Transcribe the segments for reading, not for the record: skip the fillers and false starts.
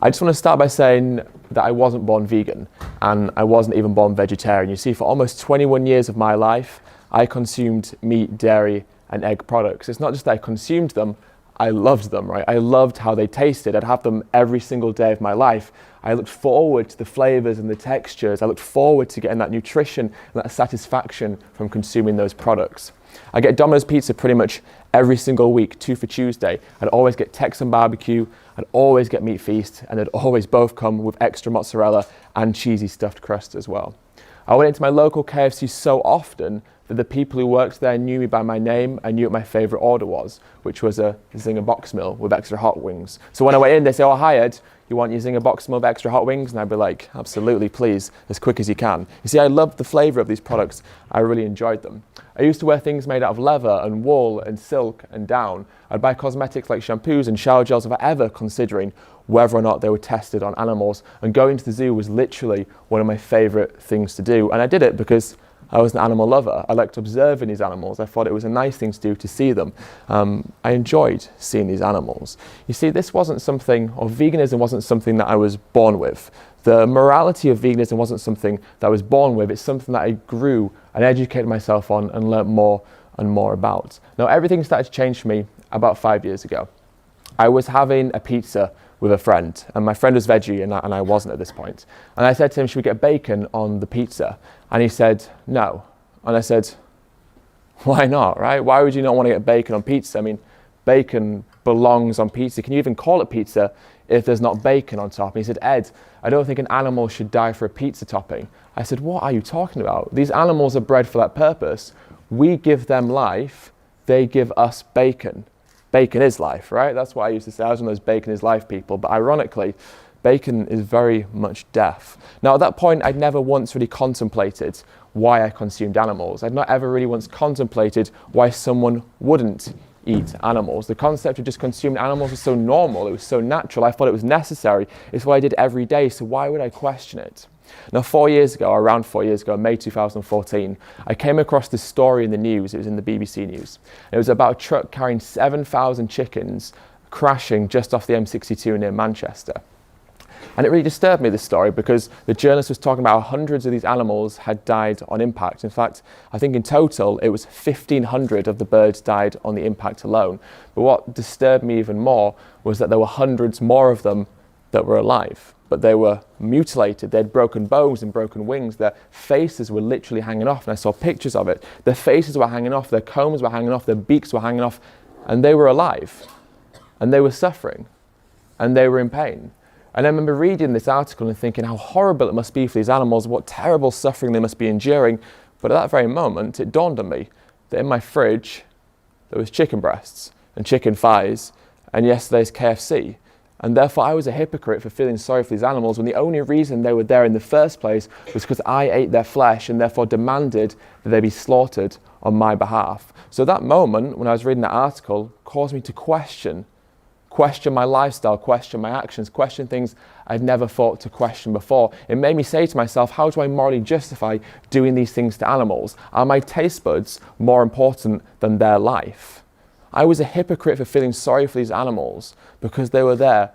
I just want to start by saying that I wasn't born vegan and I wasn't even born vegetarian. You see, for almost 21 years of my life, I consumed meat, dairy, and egg products. It's not just that I consumed them, I loved them, right? I loved how they tasted. I'd have them every single day of my life. I looked forward to the flavors and the textures. I looked forward to getting that nutrition and that satisfaction from consuming those products. I get Domino's pizza pretty much every single week, 2 for Tuesday. I'd always get Texan barbecue, I'd always get meat feast, and they'd always both come with extra mozzarella and cheesy stuffed crust as well. I went into my local KFC so often that the people who worked there knew me by my name and knew what my favorite order was, which was a Zinger box meal with extra hot wings. So when I went in, they say, "Oh, hi Ed, you want your Zinger box meal with extra hot wings?" And I'd be like, "Absolutely, please, as quick as you can." You see, I loved the flavor of these products. I really enjoyed them. I used to wear things made out of leather and wool and silk and down. I'd buy cosmetics like shampoos and shower gels without ever considering whether or not they were tested on animals. And going to the zoo was literally one of my favorite things to do. And I did it because I was an animal lover. I liked observing these animals. I thought it was a nice thing to do to see them. I enjoyed seeing these animals. You see, this wasn't something, or veganism wasn't something that I was born with. The morality of veganism wasn't something that I was born with. It's something that I grew and educated myself on and learnt more and more about. Now, everything started to change for me about 5 years ago. I was having a pizza with a friend, and my friend was veggie and I wasn't at this point. And I said to him, "Should we get bacon on the pizza?" And he said, "No." And I said, "Why not, right? Why would you not want to get bacon on pizza? I mean, bacon belongs on pizza. Can you even call it pizza if there's not bacon on top?" And he said, "Ed, I don't think an animal should die for a pizza topping." I said, "What are you talking about? These animals are bred for that purpose. We give them life, they give us bacon. Bacon is life," right? That's what I used to say. I was one of those bacon is life people. But ironically, bacon is very much death. Now, at that point, I'd never once really contemplated why I consumed animals. I'd not ever really once contemplated why someone wouldn't eat animals. The concept of just consuming animals was so normal. It was so natural. I thought it was necessary. It's what I did every day. So why would I question it? Now, 4 years ago, around 4 years ago, May 2014, I came across this story in the news. It was in the BBC News. It was about a truck carrying 7,000 chickens crashing just off the M62 near Manchester. And it really disturbed me, this story, because the journalist was talking about how hundreds of these animals had died on impact. In fact, I think in total, it was 1,500 of the birds died on the impact alone. But what disturbed me even more was that there were hundreds more of them that were alive, but they were mutilated. They had broken bones and broken wings. Their faces were literally hanging off, and I saw pictures of it. Their faces were hanging off, their combs were hanging off, their beaks were hanging off, and they were alive, and they were suffering, and they were in pain. And I remember reading this article and thinking how horrible it must be for these animals, what terrible suffering they must be enduring. But at that very moment, it dawned on me that in my fridge, there was chicken breasts and chicken thighs and yesterday's KFC. And therefore, I was a hypocrite for feeling sorry for these animals when the only reason they were there in the first place was because I ate their flesh and therefore demanded that they be slaughtered on my behalf. So that moment, when I was reading that article, caused me to question my lifestyle, question my actions, question things I'd never thought to question before. It made me say to myself, how do I morally justify doing these things to animals? Are my taste buds more important than their life? I was a hypocrite for feeling sorry for these animals because they were there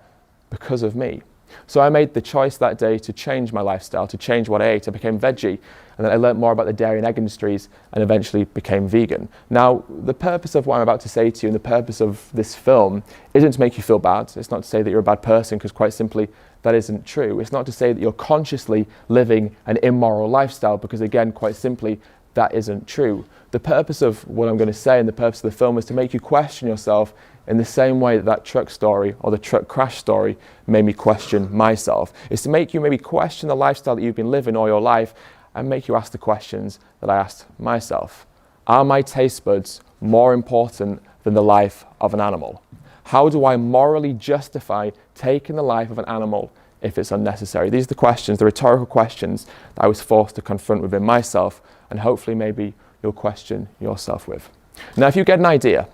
because of me. So I made the choice that day to change my lifestyle, to change what I ate. I became veggie, and then I learned more about the dairy and egg industries and eventually became vegan. Now, the purpose of what I'm about to say to you and the purpose of this film isn't to make you feel bad. It's not to say that you're a bad person, because quite simply, that isn't true. It's not to say that you're consciously living an immoral lifestyle, because again, quite simply, that isn't true. The purpose of what I'm going to say and the purpose of the film is to make you question yourself in the same way that that truck story or the truck crash story made me question myself. It's to make you maybe question the lifestyle that you've been living all your life and make you ask the questions that I asked myself. Are my taste buds more important than the life of an animal? How do I morally justify taking the life of an animal if it's unnecessary? These are the questions, the rhetorical questions that I was forced to confront within myself, and hopefully maybe you'll question yourself with. Now, if you get an idea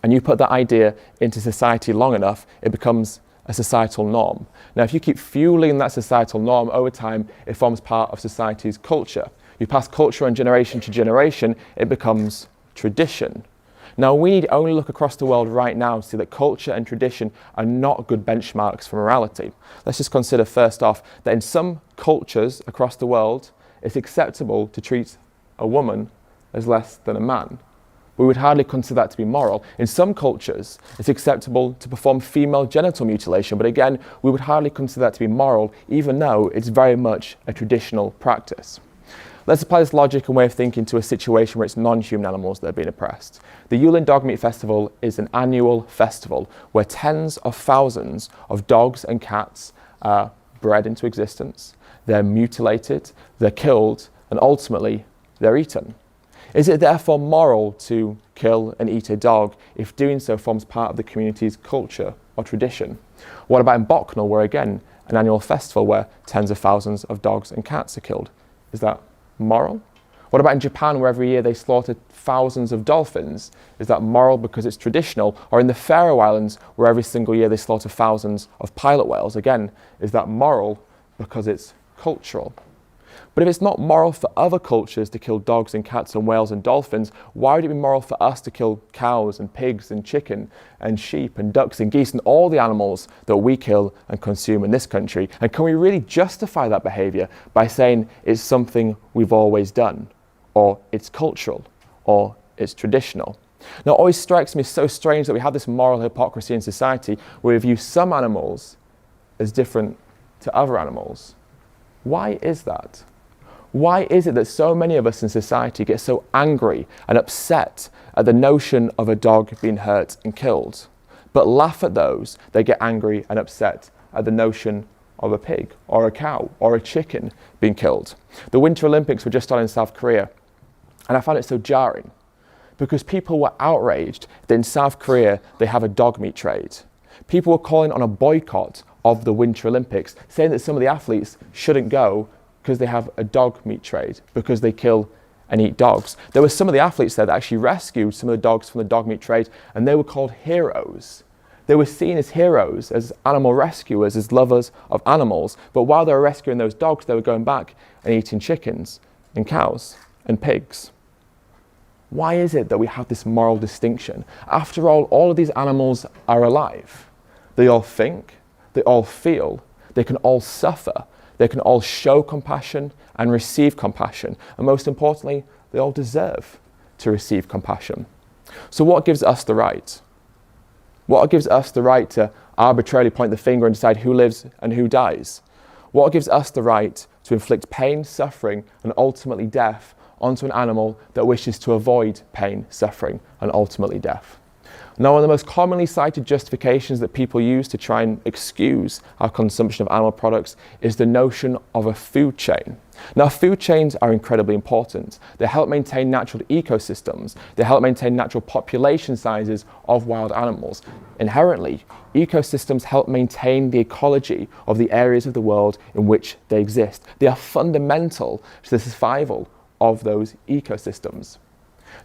and you put that idea into society long enough, it becomes a societal norm. Now, if you keep fueling that societal norm over time, it forms part of society's culture. You pass culture on generation to generation, it becomes tradition. Now, we need only look across the world right now to see that culture and tradition are not good benchmarks for morality. Let's just consider first off that in some cultures across the world, it's acceptable to treat a woman as less than a man. We would hardly consider that to be moral. In some cultures, it's acceptable to perform female genital mutilation, but again, we would hardly consider that to be moral, even though it's very much a traditional practice. Let's apply this logic and way of thinking to a situation where it's non-human animals that are being oppressed. The Yulin Dog Meat Festival is an annual festival where tens of thousands of dogs and cats are bred into existence, they're mutilated, they're killed, and ultimately, they're eaten. Is it therefore moral to kill and eat a dog if doing so forms part of the community's culture or tradition? What about in Bocknell, where again, an annual festival where tens of thousands of dogs and cats are killed? Is that moral? What about in Japan, where every year they slaughter thousands of dolphins? Is that moral because it's traditional? Or in the Faroe Islands, where every single year they slaughter thousands of pilot whales? Again, is that moral because it's cultural? But if it's not moral for other cultures to kill dogs and cats and whales and dolphins, why would it be moral for us to kill cows and pigs and chicken and sheep and ducks and geese and all the animals that we kill and consume in this country? And can we really justify that behaviour by saying it's something we've always done, or it's cultural, or it's traditional? Now, it always strikes me so strange that we have this moral hypocrisy in society where we view some animals as different to other animals. Why is that? Why is it that so many of us in society get so angry and upset at the notion of a dog being hurt and killed, but laugh at those that get angry and upset at the notion of a pig or a cow or a chicken being killed? The Winter Olympics were just on in South Korea, and I found it so jarring because people were outraged that in South Korea they have a dog meat trade. People were calling on a boycott of the Winter Olympics, saying that some of the athletes shouldn't go because they have a dog meat trade, because they kill and eat dogs. There were some of the athletes there that actually rescued some of the dogs from the dog meat trade, and they were called heroes. They were seen as heroes, as animal rescuers, as lovers of animals, but while they were rescuing those dogs, they were going back and eating chickens and cows and pigs. Why is it that we have this moral distinction? After all of these animals are alive. They all think, they all feel, they can all suffer, they can all show compassion and receive compassion. And most importantly, they all deserve to receive compassion. So what gives us the right? What gives us the right to arbitrarily point the finger and decide who lives and who dies? What gives us the right to inflict pain, suffering, and ultimately death onto an animal that wishes to avoid pain, suffering, and ultimately death? Now, one of the most commonly cited justifications that people use to try and excuse our consumption of animal products is the notion of a food chain. Now, food chains are incredibly important. They help maintain natural ecosystems. They help maintain natural population sizes of wild animals. Inherently, ecosystems help maintain the ecology of the areas of the world in which they exist. They are fundamental to the survival of those ecosystems.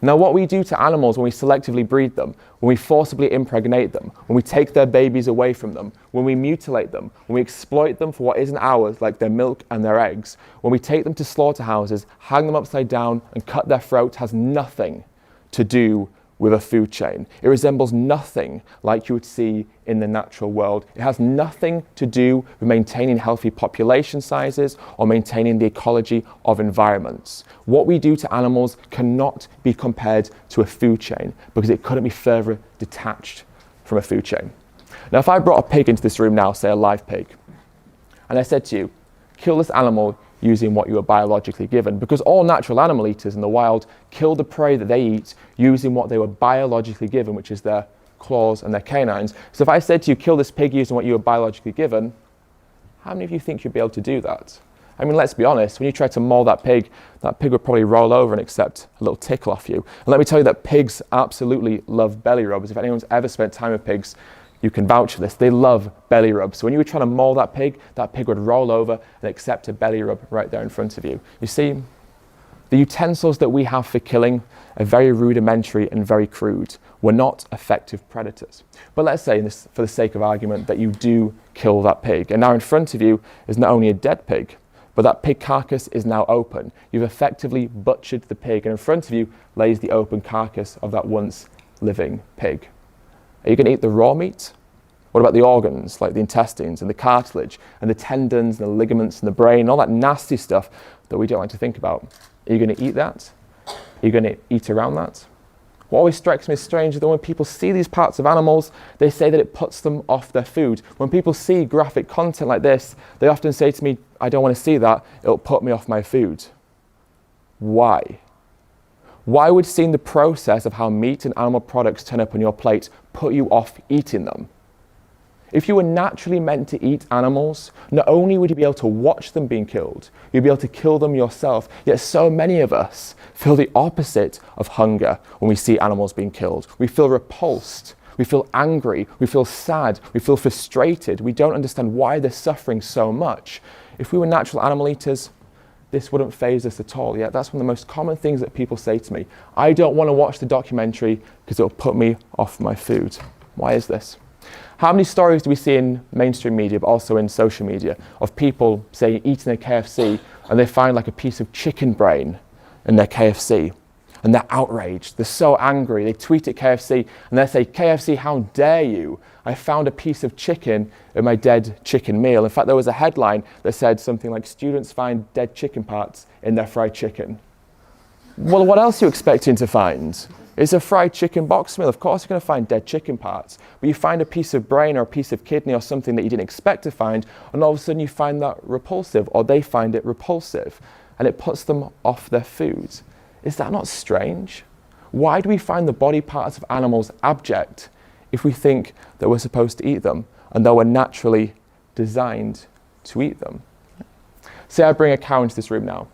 Now, what we do to animals when we selectively breed them, when we forcibly impregnate them, when we take their babies away from them, when we mutilate them, when we exploit them for what isn't ours, like their milk and their eggs, when we take them to slaughterhouses, hang them upside down and cut their throats, has nothing to do with a food chain. It resembles nothing like you would see in the natural world. It has nothing to do with maintaining healthy population sizes or maintaining the ecology of environments. What we do to animals cannot be compared to a food chain because it couldn't be further detached from a food chain. Now, if I brought a pig into this room now, say a live pig, and I said to you, kill this animal using what you were biologically given, because all natural animal eaters in the wild kill the prey that they eat using what they were biologically given, which is their claws and their canines. So if I said to you, kill this pig using what you were biologically given, how many of you think you'd be able to do that? I mean, let's be honest, when you try to maul that pig would probably roll over and accept a little tickle off you. And let me tell you that pigs absolutely love belly rubs. If anyone's ever spent time with pigs, you can vouch for this. They love belly rubs. So when you were trying to maul that pig would roll over and accept a belly rub right there in front of you. You see, the utensils that we have for killing are very rudimentary and very crude. We're not effective predators. But let's say, for the sake of argument, that you do kill that pig. And now in front of you is not only a dead pig, but that pig carcass is now open. You've effectively butchered the pig, and in front of you lays the open carcass of that once living pig? Are you going to eat the raw meat? What about the organs, like the intestines and the cartilage and the tendons and the ligaments and the brain, all that nasty stuff that we don't like to think about? Are you going to eat that? Are you going to eat around that? What always strikes me as strange is that when people see these parts of animals, they say that it puts them off their food. When people see graphic content like this, they often say to me, I don't want to see that, it'll put me off my food. Why? Why would seeing the process of how meat and animal products turn up on your plate put you off eating them? If you were naturally meant to eat animals, not only would you be able to watch them being killed, you'd be able to kill them yourself. Yet so many of us feel the opposite of hunger when we see animals being killed. We feel repulsed, we feel angry, we feel sad, we feel frustrated. We don't understand why they're suffering so much. If we were natural animal eaters, this wouldn't faze us at all. Yet that's one of the most common things that people say to me. I don't want to watch the documentary because it'll put me off my food. Why is this? How many stories do we see in mainstream media, but also in social media, of people, say, eating a KFC and they find like a piece of chicken brain in their KFC and they're outraged, they're so angry, they tweet at KFC and they say, KFC, how dare you? I found a piece of chicken in my dead chicken meal. In fact, there was a headline that said something like, students find dead chicken parts in their fried chicken. Well, what else are you expecting to find? It's a fried chicken box meal. Of course you're going to find dead chicken parts. But you find a piece of brain or a piece of kidney or something that you didn't expect to find, and all of a sudden you find that repulsive, or they find it repulsive, and it puts them off their food. Is that not strange? Why do we find the body parts of animals abject if we think that we're supposed to eat them, and that we're naturally designed to eat them? Say I bring a cow into this room now,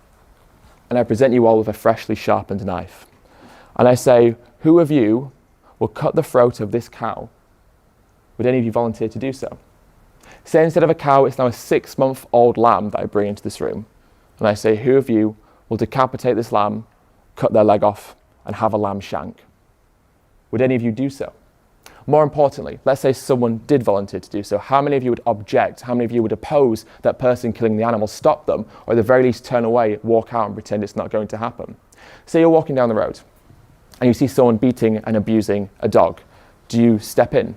and I present you all with a freshly sharpened knife. And I say, who of you will cut the throat of this cow? Would any of you volunteer to do so? Say instead of a cow, it's now a 6-month-old lamb that I bring into this room. And I say, who of you will decapitate this lamb, cut their leg off, and have a lamb shank? Would any of you do so? More importantly, let's say someone did volunteer to do so. How many of you would object? How many of you would oppose that person killing the animal, stop them, or at the very least turn away, walk out and pretend it's not going to happen? Say you're walking down the road and you see someone beating and abusing a dog. Do you step in?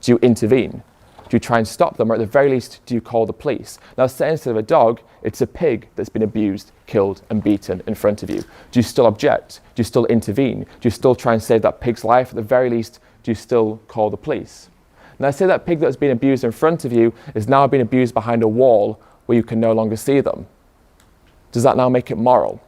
Do you intervene? Do you try and stop them, or at the very least, do you call the police? Now, say instead of a dog, it's a pig that's been abused, killed, and beaten in front of you. Do you still object? Do you still intervene? Do you still try and save that pig's life? At the very least, do you still call the police? Now, say that pig that's been abused in front of you is now being abused behind a wall where you can no longer see them. Does that now make it moral?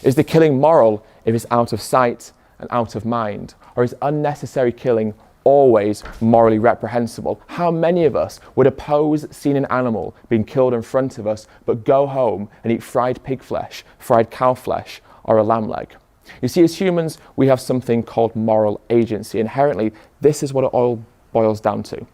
Is the killing moral if it's out of sight and out of mind? Or is unnecessary killing always morally reprehensible? How many of us would oppose seeing an animal being killed in front of us, but go home and eat fried pig flesh, fried cow flesh, or a lamb leg? You see, as humans, we have something called moral agency. Inherently, this is what it all boils down to.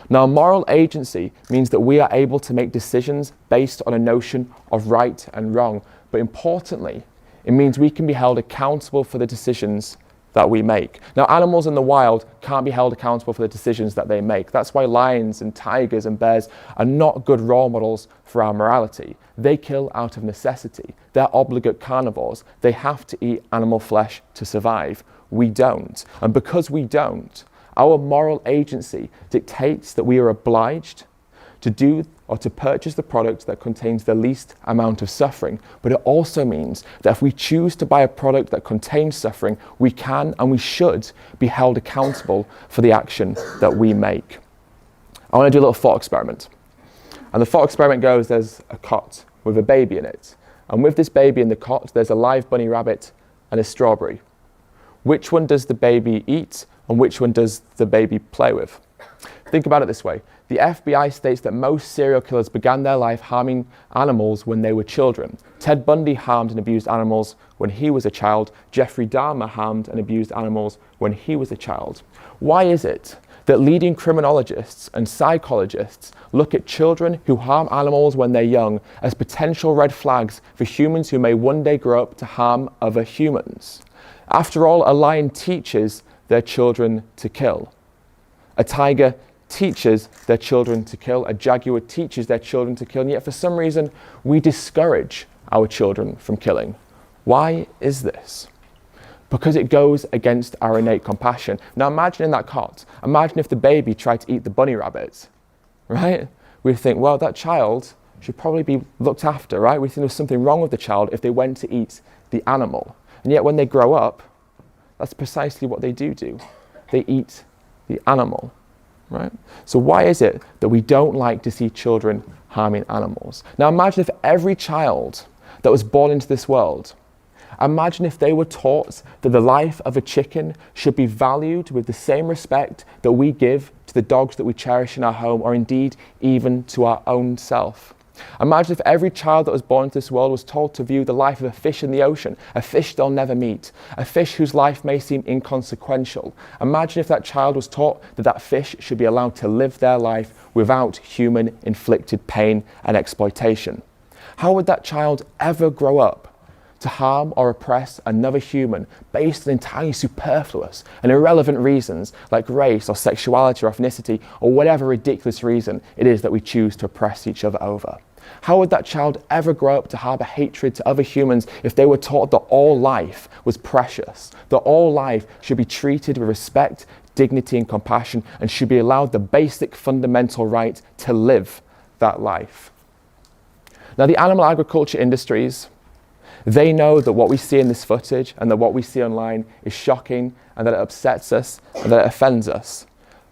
Now, moral agency means that we are able to make decisions based on a notion of right and wrong. But importantly, it means we can be held accountable for the decisions that we make. Now, animals in the wild can't be held accountable for the decisions that they make. That's why lions and tigers and bears are not good role models for our morality. They kill out of necessity. They're obligate carnivores. They have to eat animal flesh to survive. We don't. And because we don't, our moral agency dictates that we are obliged to do or to purchase the product that contains the least amount of suffering. But it also means that if we choose to buy a product that contains suffering, we can and we should be held accountable for the action that we make. I want to do a little thought experiment. And the thought experiment goes, there's a cot with a baby in it. And with this baby in the cot, there's a live bunny rabbit and a strawberry. Which one does the baby eat and which one does the baby play with? Think about it this way. The FBI states that most serial killers began their life harming animals when they were children. Ted Bundy harmed and abused animals when he was a child. Jeffrey Dahmer harmed and abused animals when he was a child. Why is it that leading criminologists and psychologists look at children who harm animals when they're young as potential red flags for humans who may one day grow up to harm other humans? After all, a lion teaches their children to kill. A tiger teaches their children to kill. A jaguar teaches their children to kill. And yet for some reason, we discourage our children from killing. Why is this? because it goes against our innate compassion. Now imagine in that cot, imagine if the baby tried to eat the bunny rabbit, right? We'd think, well, that child should probably be looked after, right? We think there's something wrong with the child if they went to eat the animal. And yet when they grow up, that's precisely what they do. They eat the animal, right? So why is it that we don't like to see children harming animals? Now imagine if every child that was born into this world, imagine if they were taught that the life of a chicken should be valued with the same respect that we give to the dogs that we cherish in our home, or indeed even to our own self. Imagine if every child that was born into this world was told to view the life of a fish in the ocean, a fish they'll never meet, a fish whose life may seem inconsequential. Imagine if that child was taught that that fish should be allowed to live their life without human-inflicted pain and exploitation. How would that child ever grow up to harm or oppress another human based on entirely superfluous and irrelevant reasons like race or sexuality or ethnicity or whatever ridiculous reason it is that we choose to oppress each other over? How would that child ever grow up to harbour hatred to other humans if they were taught that all life was precious, that all life should be treated with respect, dignity and compassion, and should be allowed the basic fundamental right to live that life? Now the animal agriculture industries, they know that what we see in this footage and that what we see online is shocking and that it upsets us and that it offends us.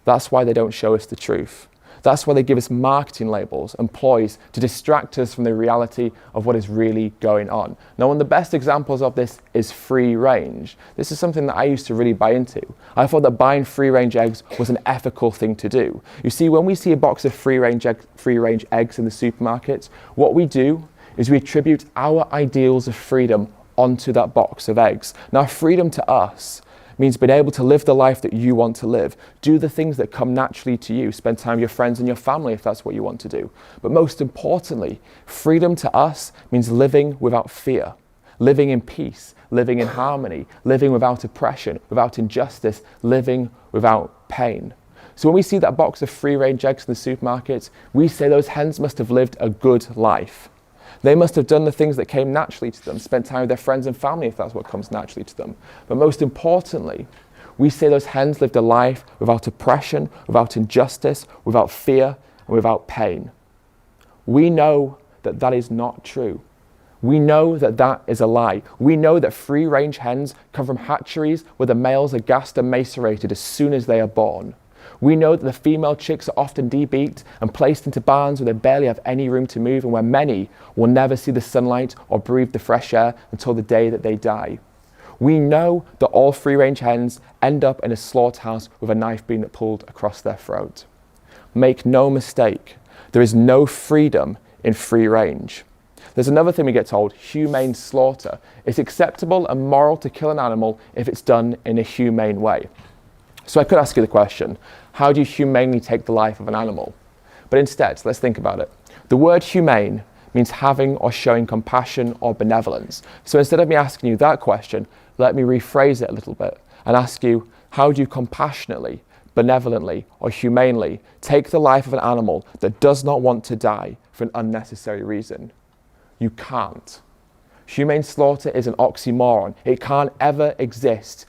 That's why they don't show us the truth. That's why they give us marketing labels and ploys to distract us from the reality of what is really going on. Now, one of the best examples of this is free range. This is something that I used to really buy into. I thought that buying free range eggs was an ethical thing to do. You see, when we see a box of free range eggs in the supermarket, what we do is we attribute our ideals of freedom onto that box of eggs. Now, freedom to us means being able to live the life that you want to live, do the things that come naturally to you, spend time with your friends and your family if that's what you want to do. But most importantly, freedom to us means living without fear, living in peace, living in harmony, living without oppression, without injustice, living without pain. So when we see that box of free-range eggs in the supermarket, we say those hens must have lived a good life. They must have done the things that came naturally to them, spent time with their friends and family if that's what comes naturally to them. But most importantly, we say those hens lived a life without oppression, without injustice, without fear, and without pain. We know that that is not true. We know that that is a lie. We know that free-range hens come from hatcheries where the males are gassed and macerated as soon as they are born. We know that the female chicks are often debeaked and placed into barns where they barely have any room to move and where many will never see the sunlight or breathe the fresh air until the day that they die. We know that all free-range hens end up in a slaughterhouse with a knife being pulled across their throat. Make no mistake, there is no freedom in free range. There's another thing we get told, humane slaughter. It's acceptable and moral to kill an animal if it's done in a humane way. So I could ask you the question, how do you humanely take the life of an animal? But instead, let's think about it. The word humane means having or showing compassion or benevolence. So instead of me asking you that question, let me rephrase it a little bit and ask you, how do you compassionately, benevolently, or humanely take the life of an animal that does not want to die for an unnecessary reason? You can't. Humane slaughter is an oxymoron. It can't ever exist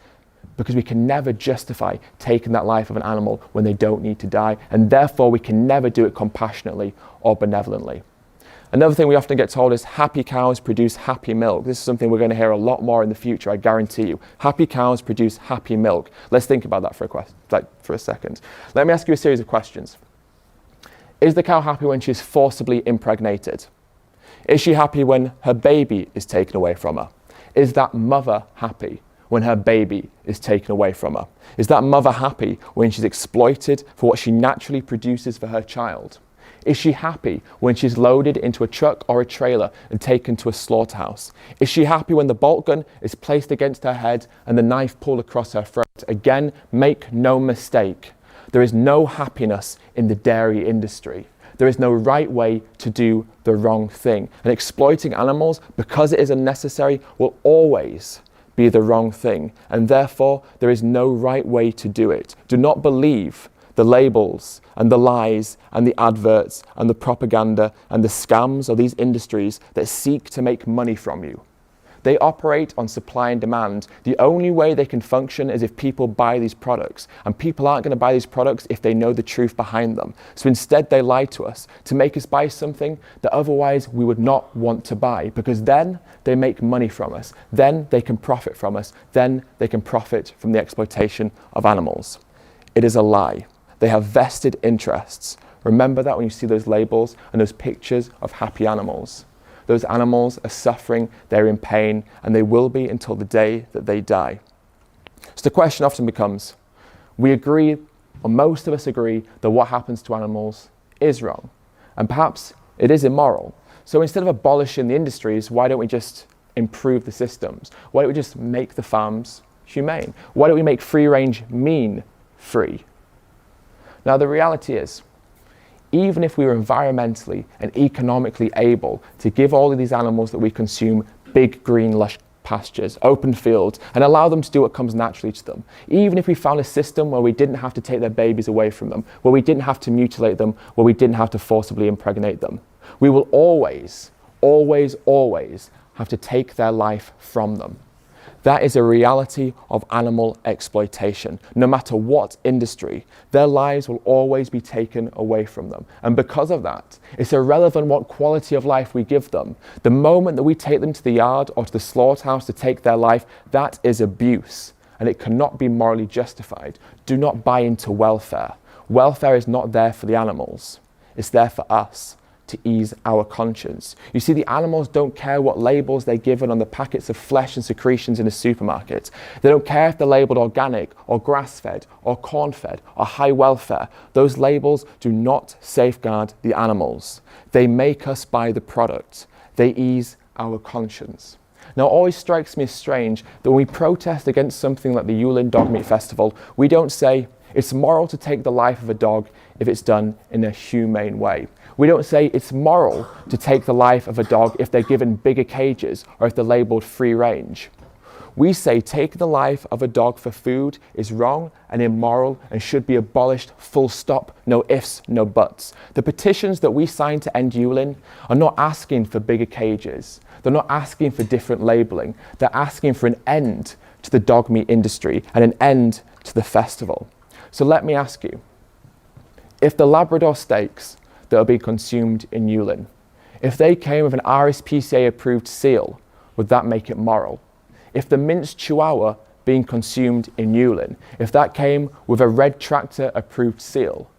because we can never justify taking that life of an animal when they don't need to die, and therefore we can never do it compassionately or benevolently. Another thing we often get told is happy cows produce happy milk. This is something we're going to hear a lot more in the future, I guarantee you. Happy cows produce happy milk. Let's think about that for a second. Let me ask you a series of questions. Is the cow happy when she's forcibly impregnated? Is she happy when her baby is taken away from her? Is that mother happy when her baby is taken away from her? Is that mother happy when she's exploited for what she naturally produces for her child? Is she happy when she's loaded into a truck or a trailer and taken to a slaughterhouse? Is she happy when the bolt gun is placed against her head and the knife pulled across her throat? Again, make no mistake, there is no happiness in the dairy industry. There is no right way to do the wrong thing. And exploiting animals, because it is unnecessary, will always be the wrong thing, and therefore there is no right way to do it. Do not believe the labels and the lies and the adverts and the propaganda and the scams of these industries that seek to make money from you. They operate on supply and demand. The only way they can function is if people buy these products. And people aren't going to buy these products if they know the truth behind them. So instead they lie to us to make us buy something that otherwise we would not want to buy, because then they make money from us. Then they can profit from us. Then they can profit from the exploitation of animals. It is a lie. They have vested interests. Remember that when you see those labels and those pictures of happy animals. Those animals are suffering, they're in pain, and they will be until the day that they die. So the question often becomes, we agree, or most of us agree, that what happens to animals is wrong. And perhaps it is immoral. So instead of abolishing the industries, why don't we just improve the systems? Why don't we just make the farms humane? Why don't we make free range mean free? Now the reality is, even if we were environmentally and economically able to give all of these animals that we consume big, green, lush pastures, open fields, and allow them to do what comes naturally to them, even if we found a system where we didn't have to take their babies away from them, where we didn't have to mutilate them, where we didn't have to forcibly impregnate them, we will always, always, always have to take their life from them. That is a reality of animal exploitation. No matter what industry, their lives will always be taken away from them. And because of that, it's irrelevant what quality of life we give them. The moment that we take them to the yard or to the slaughterhouse to take their life, that is abuse, and it cannot be morally justified. Do not buy into welfare. Welfare is not there for the animals. It's there for us, to ease our conscience. You see, the animals don't care what labels they're given on the packets of flesh and secretions in a supermarket. They don't care if they're labeled organic or grass-fed or corn-fed or high welfare. Those labels do not safeguard the animals. They make us buy the product. They ease our conscience. Now, it always strikes me as strange that when we protest against something like the Yulin Dog Meat Festival, we don't say it's moral to take the life of a dog if it's done in a humane way. We don't say it's moral to take the life of a dog if they're given bigger cages or if they're labeled free range. We say take the life of a dog for food is wrong and immoral and should be abolished, full stop, no ifs, no buts. The petitions that we sign to end Yulin are not asking for bigger cages. They're not asking for different labeling. They're asking for an end to the dog meat industry and an end to the festival. So let me ask you, if the Labrador steaks that are being consumed in Yulin, if they came with an RSPCA approved seal, would that make it moral? If the minced Chihuahua being consumed in Yulin, if that came with a red tractor approved seal,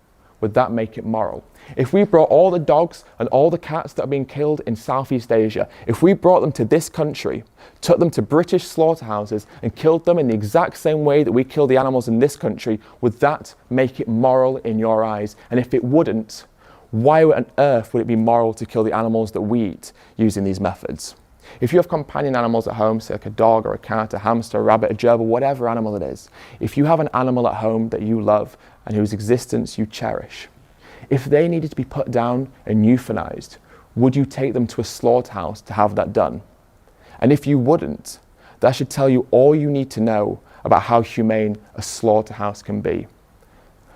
would that make it moral? If we brought all the dogs and all the cats that are being killed in Southeast Asia, if we brought them to this country, took them to British slaughterhouses and killed them in the exact same way that we kill the animals in this country, would that make it moral in your eyes? And if it wouldn't, why on earth would it be moral to kill the animals that we eat using these methods? If you have companion animals at home, say like a dog or a cat, a hamster, a rabbit, a gerbil, whatever animal it is, if you have an animal at home that you love and whose existence you cherish, if they needed to be put down and euthanized, would you take them to a slaughterhouse to have that done? And if you wouldn't, that should tell you all you need to know about how humane a slaughterhouse can be.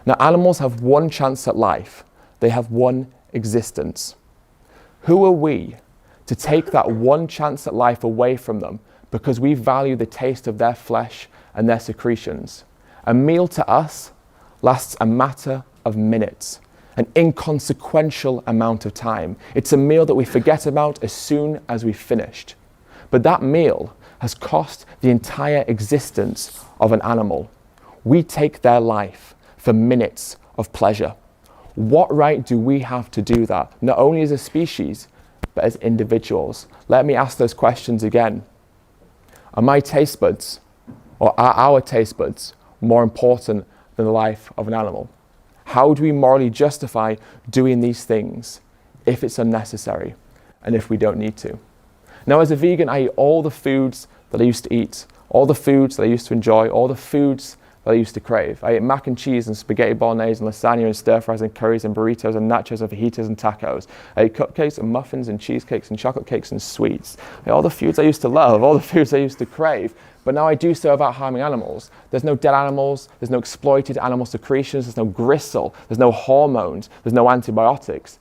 Now, animals have one chance at life. They have one existence. Who are we to take that one chance at life away from them because we value the taste of their flesh and their secretions? A meal to us lasts a matter of minutes, an inconsequential amount of time. It's a meal that we forget about as soon as we've finished. But that meal has cost the entire existence of an animal. We take their life for minutes of pleasure. What right do we have to do that, not only as a species, but as individuals? Let me ask those questions again. Are my taste buds, or are our taste buds, more important than the life of an animal? How do we morally justify doing these things if it's unnecessary and if we don't need to? Now, as a vegan, I eat all the foods that I used to eat, all the foods that I used to enjoy, all the foods that I used to crave. I ate mac and cheese and spaghetti bolognese and lasagna and stir fries and curries and burritos and nachos and fajitas and tacos. I ate cupcakes and muffins and cheesecakes and chocolate cakes and sweets. I ate all the foods I used to love, all the foods I used to crave. But now I do so without harming animals. There's no dead animals, there's no exploited animal secretions, there's no gristle, there's no hormones, there's no antibiotics.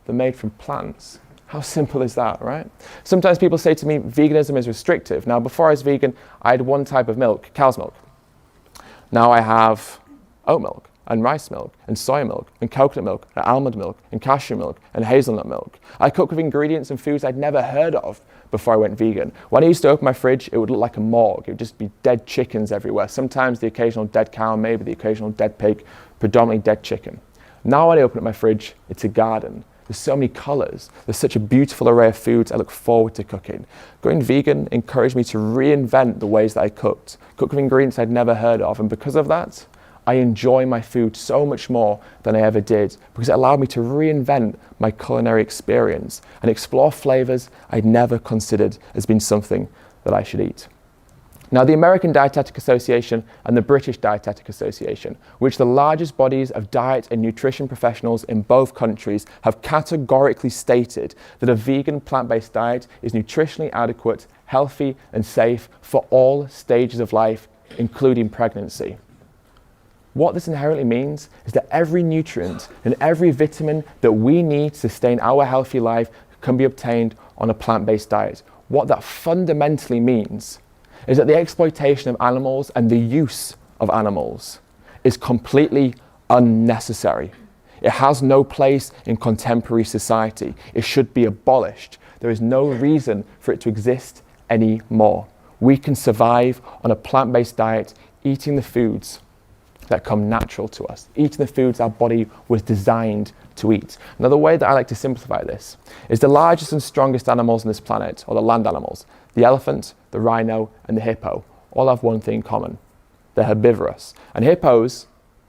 they're made from plants. How simple is that, right? Sometimes people say to me, veganism is restrictive. Now, before I was vegan, I had one type of milk, cow's milk. Now I have oat milk, and rice milk, and soy milk, and coconut milk, and almond milk, and cashew milk, and hazelnut milk. I cook with ingredients and foods I'd never heard of before I went vegan. When I used to open my fridge, it would look like a morgue. It would just be dead chickens everywhere. Sometimes the occasional dead cow, maybe the occasional dead pig, predominantly dead chicken. Now when I open up my fridge, it's a garden. There's so many colours. There's such a beautiful array of foods I look forward to cooking. Going vegan encouraged me to reinvent the ways that I cooked, cook with ingredients I'd never heard of, and because of that, I enjoy my food so much more than I ever did because it allowed me to reinvent my culinary experience and explore flavours I'd never considered as being something that I should eat. Now, the American Dietetic Association and the British Dietetic Association, which are the largest bodies of diet and nutrition professionals in both countries, have categorically stated that a vegan plant-based diet is nutritionally adequate, healthy and safe for all stages of life, including pregnancy. What this inherently means is that every nutrient and every vitamin that we need to sustain our healthy life can be obtained on a plant-based diet. What that fundamentally means is that the exploitation of animals and the use of animals is completely unnecessary. It has no place in contemporary society. It should be abolished. There is no reason for it to exist anymore. We can survive on a plant-based diet, eating the foods that come natural to us, eating the foods our body was designed to eat. Now, the way that I like to simplify this is the largest and strongest animals on this planet, or the land animals, the elephant, the rhino, and the hippo, all have one thing in common. They're herbivorous. And hippos,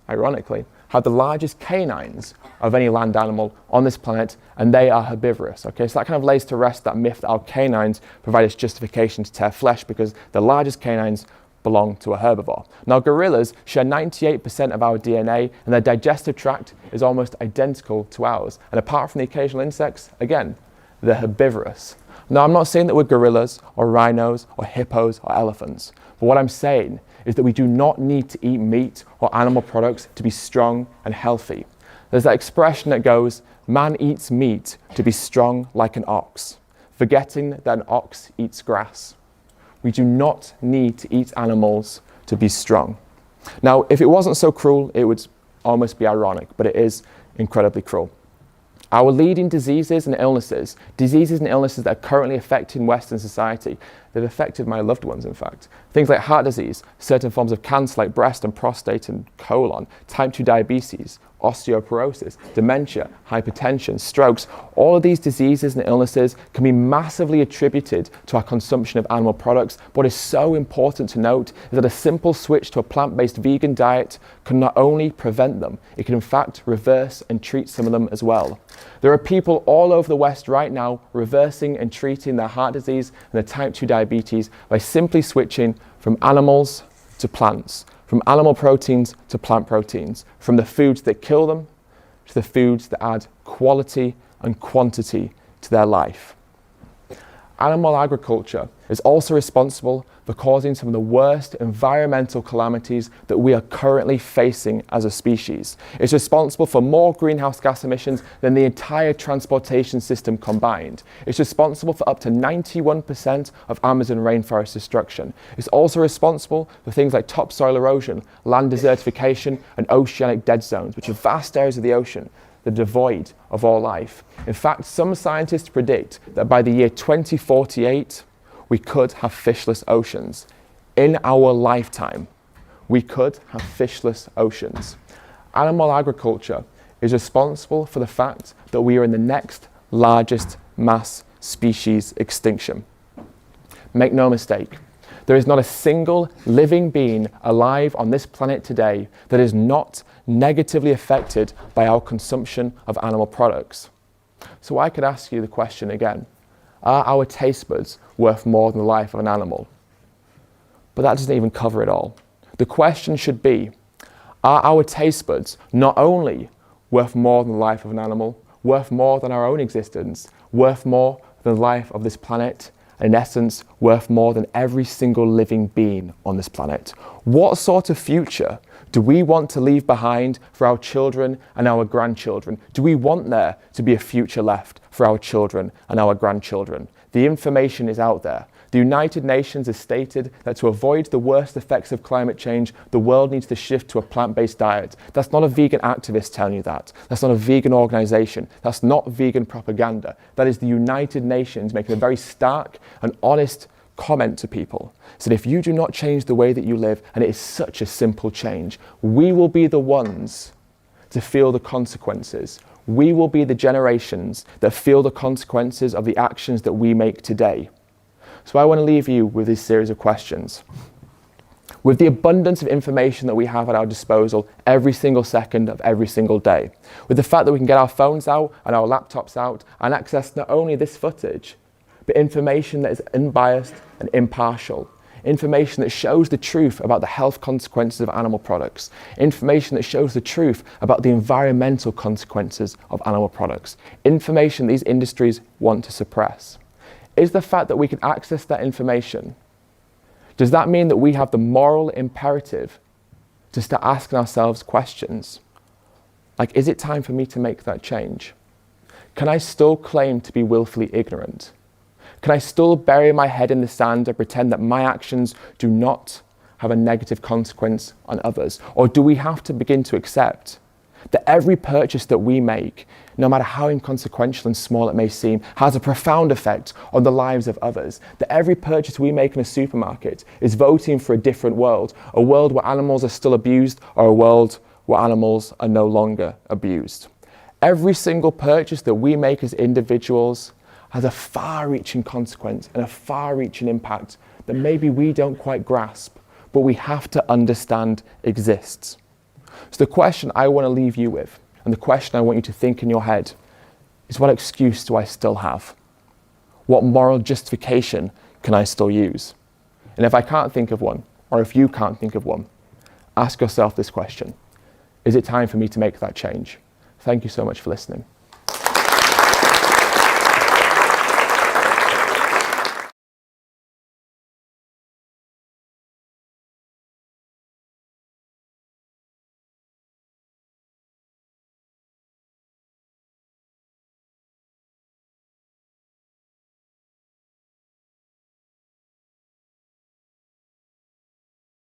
ironically, have the largest canines of any land animal on this planet, and they are herbivorous. Okay, so that kind of lays to rest that myth that our canines provide us justification to tear flesh because the largest canines belong to a herbivore. Now, gorillas share 98% of our DNA, and their digestive tract is almost identical to ours. And apart from the occasional insects, again, they're herbivorous. Now, I'm not saying that we're gorillas or rhinos or hippos or elephants, but what I'm saying is that we do not need to eat meat or animal products to be strong and healthy. There's that expression that goes, man eats meat to be strong like an ox, forgetting that an ox eats grass. We do not need to eat animals to be strong. Now, if it wasn't so cruel, it would almost be ironic, but it is incredibly cruel. Our leading diseases and illnesses that are currently affecting Western society, they've affected my loved ones, in fact. Things like heart disease, certain forms of cancer like breast and prostate and colon, type 2 diabetes, osteoporosis, dementia, hypertension, strokes. All of these diseases and illnesses can be massively attributed to our consumption of animal products. What is so important to note is that a simple switch to a plant-based vegan diet can not only prevent them, it can in fact reverse and treat some of them as well. There are people all over the West right now reversing and treating their heart disease and their type 2 diabetes by simply switching from animals to plants, from animal proteins to plant proteins, from the foods that kill them to the foods that add quality and quantity to their life. Animal agriculture is also responsible for causing some of the worst environmental calamities that we are currently facing as a species. It's responsible for more greenhouse gas emissions than the entire transportation system combined. It's responsible for up to 91% of Amazon rainforest destruction. It's also responsible for things like topsoil erosion, land desertification, and oceanic dead zones, which are vast areas of the ocean that are devoid of all life. In fact, some scientists predict that by the year 2048, we could have fishless oceans. In our lifetime, we could have fishless oceans. Animal agriculture is responsible for the fact that we are in the next largest mass species extinction. Make no mistake, there is not a single living being alive on this planet today that is not negatively affected by our consumption of animal products. So I could ask you the question again. Are our taste buds worth more than the life of an animal? But that doesn't even cover it all. The question should be, are our taste buds not only worth more than the life of an animal, worth more than our own existence, worth more than the life of this planet, and in essence, worth more than every single living being on this planet? What sort of future Do we want to leave behind for our children and our grandchildren? Do we want there to be a future left for our children and our grandchildren? The information is out there. The United Nations has stated that to avoid the worst effects of climate change, the world needs to shift to a plant-based diet. That's not a vegan activist telling you that. That's not a vegan organization. That's not vegan propaganda. That is the United Nations making a very stark and honest comment to people. So if you do not change the way that you live, and it is such a simple change, we will be the ones to feel the consequences. We will be the generations that feel the consequences of the actions that we make today. So I want to leave you with this series of questions. With the abundance of information that we have at our disposal every single second of every single day, with the fact that we can get our phones out and our laptops out and access not only this footage, but information that is unbiased and impartial, information that shows the truth about the health consequences of animal products, information that shows the truth about the environmental consequences of animal products, information these industries want to suppress. Is the fact that we can access that information, does that mean that we have the moral imperative to start asking ourselves questions? Like, is it time for me to make that change? Can I still claim to be willfully ignorant? Can I still bury my head in the sand and pretend that my actions do not have a negative consequence on others? Or do we have to begin to accept that every purchase that we make, no matter how inconsequential and small it may seem, has a profound effect on the lives of others? That every purchase we make in a supermarket is voting for a different world, a world where animals are still abused, or a world where animals are no longer abused. Every single purchase that we make as individuals has a far-reaching consequence and a far-reaching impact that maybe we don't quite grasp, but we have to understand exists. So the question I want to leave you with, and the question I want you to think in your head, is what excuse do I still have? What moral justification can I still use? And if I can't think of one, or if you can't think of one, ask yourself this question: is it time for me to make that change? Thank you so much for listening.